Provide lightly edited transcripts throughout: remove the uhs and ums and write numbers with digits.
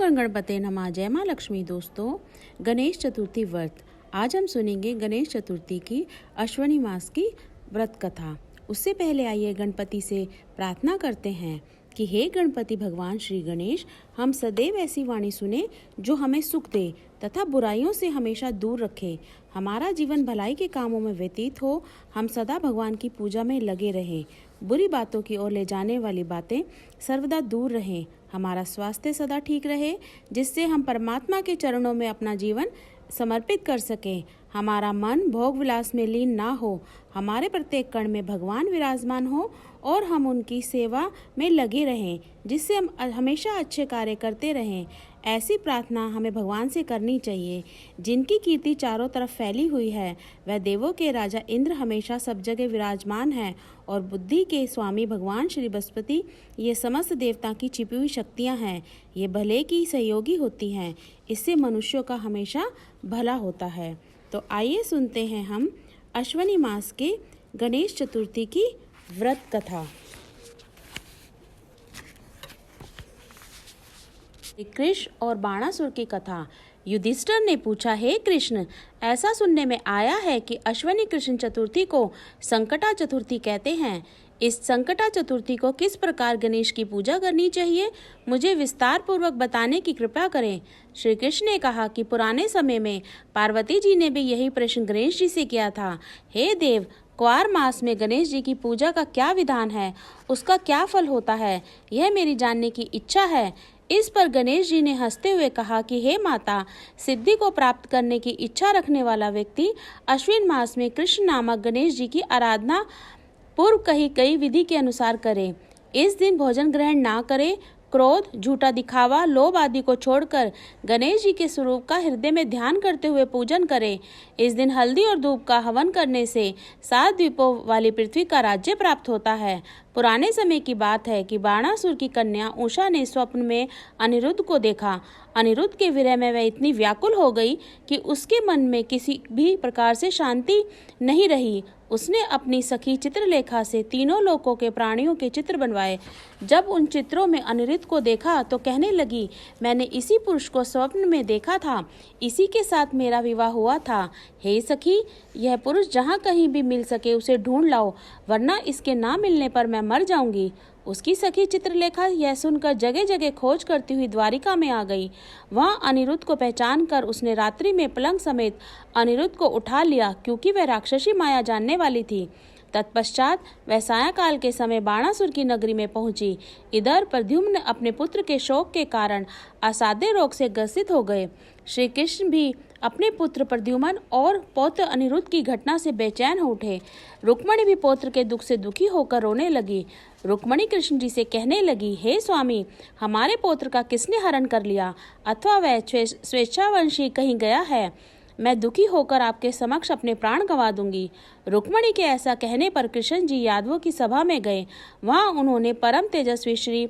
गण गणपते नमः। जय माँ लक्ष्मी। दोस्तों, गणेश चतुर्थी व्रत। आज हम सुनेंगे गणेश चतुर्थी की अश्विनी मास की व्रत कथा। उससे पहले आइए गणपति से प्रार्थना करते हैं कि हे गणपति भगवान श्री गणेश, हम सदैव ऐसी वाणी सुने जो हमें सुख दे तथा बुराइयों से हमेशा दूर रखे। हमारा जीवन भलाई के कामों में व्यतीत हो। हम सदा भगवान की पूजा में लगे रहें। बुरी बातों की ओर ले जाने वाली बातें सर्वदा दूर रहें। हमारा स्वास्थ्य सदा ठीक रहे, जिससे हम परमात्मा के चरणों में अपना जीवन समर्पित कर सकें। हमारा मन भोग विलास में लीन ना हो। हमारे प्रत्येक कण में भगवान विराजमान हो और हम उनकी सेवा में लगे रहें, जिससे हम हमेशा अच्छे कार्य करते रहें। ऐसी प्रार्थना हमें भगवान से करनी चाहिए, जिनकी कीर्ति चारों तरफ फैली हुई है। वह देवों के राजा इंद्र हमेशा सब जगह विराजमान है और बुद्धि के स्वामी भगवान श्री बृहस्पति ये समस्त देवता की छिपी हुई शक्तियाँ हैं। ये भले की सहयोगी होती हैं। इससे मनुष्यों का हमेशा भला होता है। तो आइए सुनते हैं हम अश्विनी मास के गणेश चतुर्थी की व्रत कथा। कृष्ण और बाणासुर की कथा। युधिष्ठिर ने पूछा, हे कृष्ण, ऐसा सुनने में आया है कि अश्विनी कृष्ण चतुर्थी को संकटा चतुर्थी कहते हैं। इस संकटा चतुर्थी को किस प्रकार गणेश की पूजा करनी चाहिए, मुझे विस्तार पूर्वक बताने की कृपा करें। श्री कृष्ण ने कहा कि पुराने समय में पार्वती जी ने भी यही प्रश्न गणेश जी से किया था। हे देव, क्वार मास में गणेश जी की पूजा का क्या विधान है, उसका क्या फल होता है, यह मेरी जानने की इच्छा है। इस पर गणेश जी ने हंसते हुए कहा कि हे माता, सिद्धि को प्राप्त करने की इच्छा रखने वाला व्यक्ति अश्विन मास में कृष्ण नामक गणेश जी की आराधना पूर्व कही गई विधि के अनुसार करे। इस दिन भोजन ग्रहण ना करे। क्रोध, झूठा दिखावा, लोभ आदि को छोड़कर गणेश जी के स्वरूप का हृदय में ध्यान करते हुए पूजन करें। इस दिन हल्दी और धूप का हवन करने से 7 द्वीपों वाली पृथ्वी का राज्य प्राप्त होता है। पुराने समय की बात है कि बाणासुर की कन्या उषा ने स्वप्न में अनिरुद्ध को देखा। अनिरुद्ध के विरह में वह इतनी व्याकुल हो गई कि उसके मन में किसी भी प्रकार से शांति नहीं रही। उसने अपनी सखी चित्रलेखा से तीनों लोकों के प्राणियों के चित्र बनवाए। जब उन चित्रों में अनिरुद्ध को देखा तो कहने लगी, मैंने इसी पुरुष को स्वप्न में देखा था, इसी के साथ मेरा विवाह हुआ था। हे सखी, यह पुरुष जहाँ कहीं भी मिल सके उसे ढूंढ लाओ, वरना इसके ना मिलने पर मैं मर जाऊंगी। उसकी सखी चित्रलेखा यह सुनकर जगह जगह खोज करती हुई द्वारिका में आ गई। वहां अनिरुद्ध को पहचान कर उसने रात्रि में पलंग समेत अनिरुद्ध को उठा लिया, क्योंकि वह राक्षसी माया जानने वाली थी। तत्पश्चात वह सायंकाल के समय बाणासुर की नगरी में पहुंची। इधर प्रद्युम्न अपने पुत्र के शोक के कारण असाध्य रोग से ग्रसित हो गए। श्री कृष्ण भी अपने पुत्र प्रद्युम्न और पौत्र अनिरुद्ध की घटना से बेचैन हो उठे। रुक्मणी भी पौत्र के दुख से दुखी होकर रोने लगी। रुक्मणी कृष्ण जी से कहने लगी, हे स्वामी, हमारे पौत्र का किसने हरण कर लिया, अथवा वह स्वेच्छावंशी कहीं गया है? मैं दुखी होकर आपके समक्ष अपने प्राण गंवा दूंगी। रुक्मणी के ऐसा कहने पर कृष्ण जी यादवों की सभा में गए। वहां उन्होंने परम तेजस्वी श्री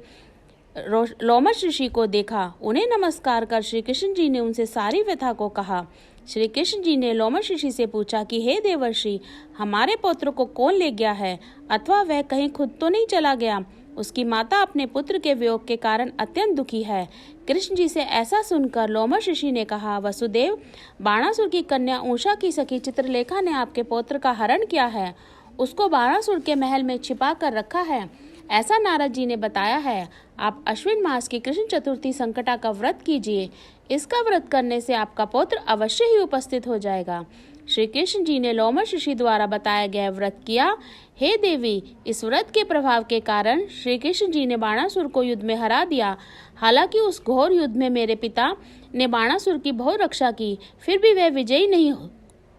लोमश ऋषि को देखा। उन्हें नमस्कार कर श्री कृष्ण जी ने उनसे सारी व्यथा को कहा। श्री कृष्ण जी ने लोमश ऋषि से पूछा कि हे देवर्षि, हमारे पुत्र को कौन ले गया है, अथवा वह कहीं खुद तो नहीं चला गया? उसकी माता अपने पुत्र के वियोग के कारण अत्यंत दुखी है। कृष्ण जी से ऐसा सुनकर लोमश ऋषि ने कहा, वसुदेव, बाणासुर की कन्या उषा की सखी चित्रलेखा ने आपके पुत्र का हरण किया है। उसको बाणासुर के महल में छिपा कर रखा है, ऐसा नारद जी ने बताया है। आप अश्विन मास की कृष्ण चतुर्थी संकटा का व्रत कीजिए। इसका व्रत करने से आपका पुत्र अवश्य ही उपस्थित हो जाएगा। श्री कृष्ण जी ने लोमश ऋषि द्वारा बताया गया व्रत किया। हे देवी, इस व्रत के प्रभाव के कारण श्री कृष्ण जी ने बाणासुर को युद्ध में हरा दिया। हालांकि उस घोर युद्ध में मेरे पिता ने बाणासुर की बहुत रक्षा की, फिर भी वह विजयी नहीं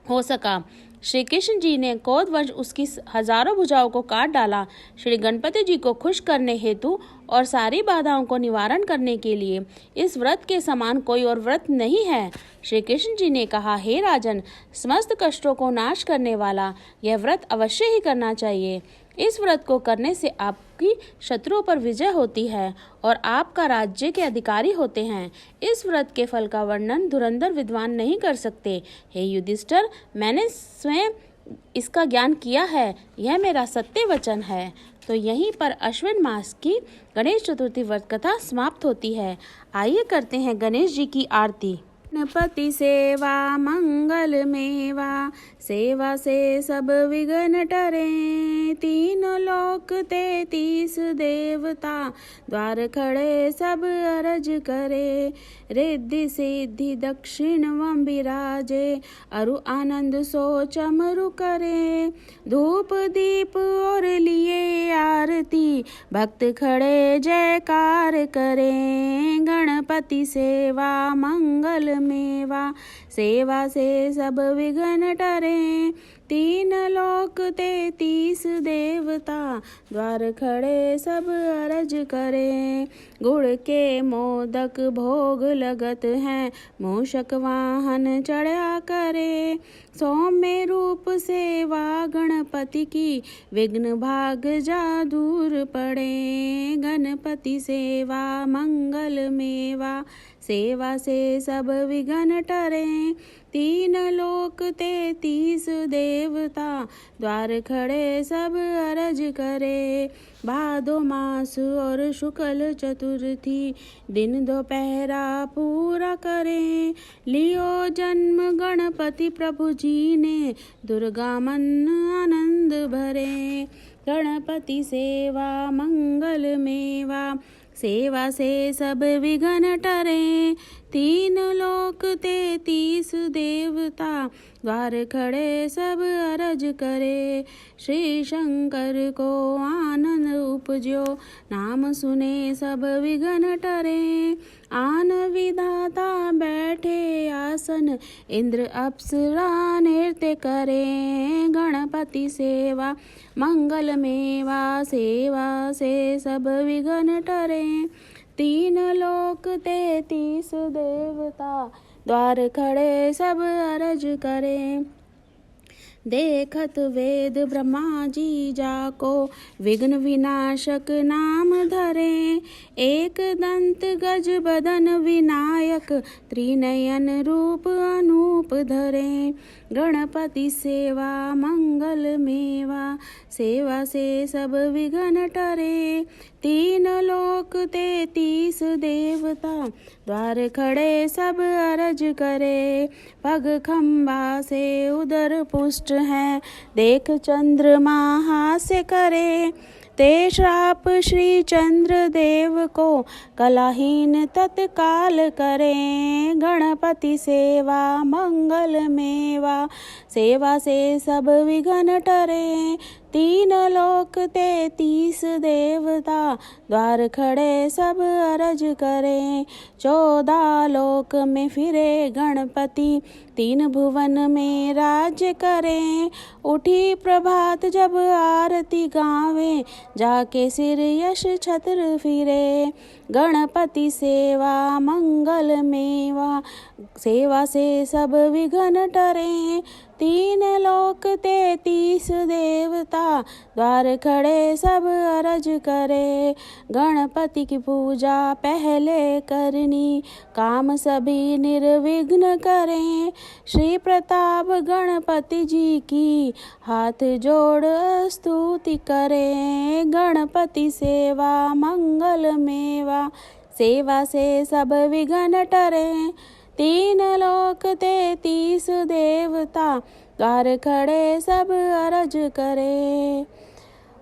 हो सका। श्री कृष्ण जी ने क्रोधवश उसकी हजारों भुजाओं को काट डाला। श्री गणपति जी को खुश करने हेतु और सारी बाधाओं को निवारण करने के लिए इस व्रत के समान कोई और व्रत नहीं है। श्री कृष्ण जी ने कहा, हे राजन, समस्त कष्टों को नाश करने वाला यह व्रत अवश्य ही करना चाहिए। इस व्रत को करने से आपकी शत्रुओं पर विजय होती है और आपका राज्य के अधिकारी होते हैं। इस व्रत के फल का वर्णन धुरंधर विद्वान नहीं कर सकते। हे युधिष्ठिर, मैंने स्वयं इसका ज्ञान किया है, यह मेरा सत्य वचन है। तो यहीं पर अश्विन मास की गणेश चतुर्थी व्रत कथा समाप्त होती है। आइए करते हैं गणेश जी की आरती। गणपति सेवा मंगल मेवा, सेवा से सब विघ्न टरे। तीनों लोक 33 देवता, द्वार खड़े सब अरज करे। रिद्धि सिद्धि दक्षिणवम विराजे, अरु आनंद सो चमरु करे। धूप दीप और लिए आरती, भक्त खड़े जयकार करे। गणपति सेवा मंगल मेवा, सेवा से सब विघ्न टरे। तीन लोक 33 देवता, द्वार खड़े सब अरज करे। गुड़ के मोदक भोग लगत हैं, मूषक वाहन चढ़ा करे। सौम्य रूप सेवा गणपति की, विघ्न भाग जा दूर पड़े। गणपति सेवा मंगल मेवा, सेवा से सब विघ्न टरे। तीन लोक 33 देवता, द्वार खड़े सब अरज करे। भादो मास और शुक्ल चतुर्थी, दिन दोपहरा पूरा करे। लियो जन्म गणपति प्रभु जी ने, दुर्गा मन आनंद भरे। गणपति सेवा मंगल मेवा, सेवा से सब विघ्न टरे। तीन लोक 33 देवता, द्वार खड़े सब अरज करे। श्री शंकर को आनंद उपजो, नाम सुने सब विघ्न टरे। आन विधाता बैठे आसन, इंद्र अप्सरा नृत्य करे। गणपति सेवा मंगल मेवा, सेवा से सब विघ्न टरे। तीन लोक 33 देवता, द्वार खड़े सब अरज करे। देखत वेद ब्रह्मा जी जाको, विघ्न विनाशक नाम धरे। एक दंत गज बदन विनायक, त्रिनयन रूप अनूप धरे। गणपति सेवा मंगल मेवा, सेवा से सब विघ्न टरे। तीन लोक 33 देवता, द्वार खड़े सब अरज करे। पग खंबा से उदर पुष्ट है, देख चंद्रमा हास्य करे। ते श्राप श्री चंद्र देव को, कलाहीन तत्काल करे। गणपति सेवा मंगल मेवा, सेवा से सब विघ्न टरे। तीन लोक 33 देवता, द्वार खड़े सब अरज करे। 14 लोक में फिरे गणपति, तीन भुवन में राज्य करे। उठी प्रभात जब आरती गावे, जाके सिर यश छत्र फिरे। गणपति सेवा मंगल मेवा, सेवा से सब विघ्न टरे। तीन लोक 33 देवता, द्वार खड़े सब अरज करे। गणपति की पूजा पहले करनी, काम सभी निर्विघ्न करें। श्री प्रताप गणपति जी की, हाथ जोड़ स्तुति करें। गणपति सेवा मंगल मेवा, सेवा से सब विघ्न टरे। तीन लोक 33 देवता, द्वार खड़े सब अरज करे।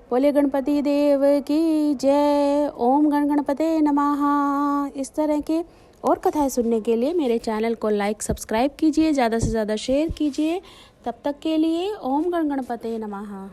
बोले गणपति देव की जय। ओम गण गणपते नमः। इस तरह के और कथाएं सुनने के लिए मेरे चैनल को लाइक सब्सक्राइब कीजिए, ज़्यादा से ज़्यादा शेयर कीजिए। तब तक के लिए ओम गण गणपते नमः।